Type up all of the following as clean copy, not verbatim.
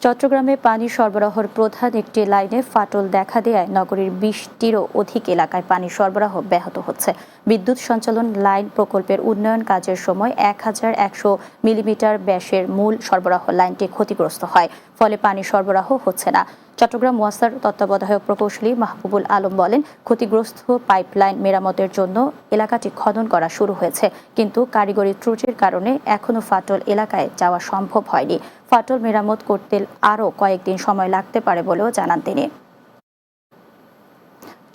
চট্টগ্রামে পানি সরবরাহের প্রধান একটি লাইনে ফাটল দেখা দেয়ায় নগরীর 20টিরও অধিক এলাকায় পানি সরবরাহ ব্যাহত হচ্ছে। বিদ্যুৎ সঞ্চালন লাইন প্রকল্পের উন্নয়ন কাজের সময় 1100 মিলিমিটার ব্যাসের মূল সরবরাহ লাইনটি ক্ষতিগ্রস্ত হয়, ফলে পানি সরবরাহ হচ্ছে না। চট্টগ্রাম ওয়াসার তত্ত্বাবধায়ক প্রকৌশলী মাহবুবুল আলম বলেন, ক্ষতিগ্রস্ত পাইপলাইন মেরামতের জন্য এলাকাটি খনন করা শুরু হয়েছে, কিন্তু কারিগরি ত্রুটির কারণে এখনও ফাটল এলাকায় যাওয়া সম্ভব হয়নি। ফাটল মেরামত করতে আরও কয়েকদিন সময় লাগতে পারে বলেও জানান তিনি।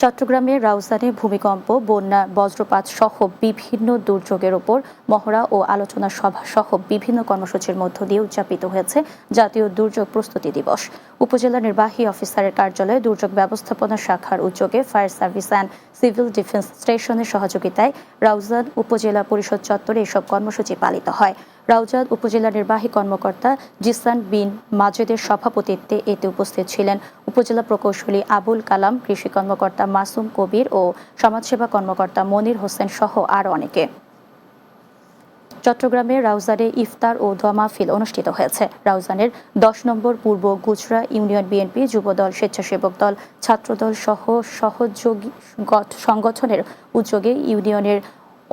চট্টগ্রামের রাউজানে ভূমিকম্প, বন্যা, বজ্রপাত সহ বিভিন্ন দুর্যোগের ওপর মহড়া ও আলোচনা সভা সহ বিভিন্ন কর্মসূচির মধ্য দিয়ে উদযাপিত হয়েছে জাতীয় দুর্যোগ প্রস্তুতি দিবস। উপজেলা নির্বাহী অফিসারের কার্যালয়ে দুর্যোগ ব্যবস্থাপনা শাখার উদ্যোগে fire service and civil defence স্টেশনের সহযোগিতায় রাউজান উপজেলা পরিষদ চত্বরে এসব কর্মসূচি পালিত হয়। রাউজান উপজেলা নির্বাহী কর্মকর্তা জিসান বিন মাজেদের সভাপতিত্বে এতে উপস্থিত ছিলেন উপজেলা প্রকৌশলী আবুল কালাম, কৃষি কর্মকর্তা মাসুম কবির ও সমাজসেবা কর্মকর্তা মনির হোসেন সহ আরও অনেকে। চট্টগ্রামের রাউজানে ইফতার ও দোয়া মাহফিল অনুষ্ঠিত হয়েছে। রাউজানের 10 নম্বর পূর্ব গুজরা ইউনিয়ন বিএনপি, যুবদল, স্বেচ্ছাসেবক দল, ছাত্রদল সহ সহযোগী সংগঠনের উদ্যোগে ইউনিয়নের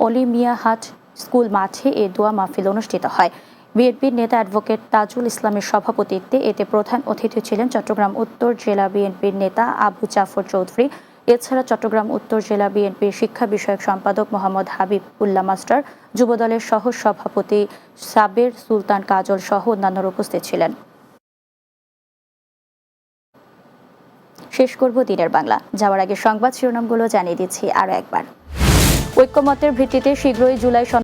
অলিমিয়াহাট স্কুল মাঠে এ দোয়া মাহফিল অনুষ্ঠিত হয়। বিএনপির নেতা অ্যাডভোকেট তাজুল ইসলামের সভাপতিত্বে এতে প্রধান অতিথি ছিলেন চট্টগ্রাম উত্তর জেলা বিএনপির নেতা আবু জাফর চৌধুরী। এছাড়া চট্টগ্রাম উত্তর জেলা বিএনপির শিক্ষা বিষয়ক সম্পাদক মোহাম্মদ হাবিব উল্লাহ মাস্টার, যুবদলের সহ সভাপতি সাবের সুলতান কাজল সহ অন্যান্যরা উপস্থিত ছিলেন। শেষ করব দিনের বাংলা। যাওয়ার আগে সংবাদ শিরোনামগুলো জানিয়ে দিচ্ছি আরও একবার। ঐক্যমতের ভিত্তিতে শীঘ্রই জুলাই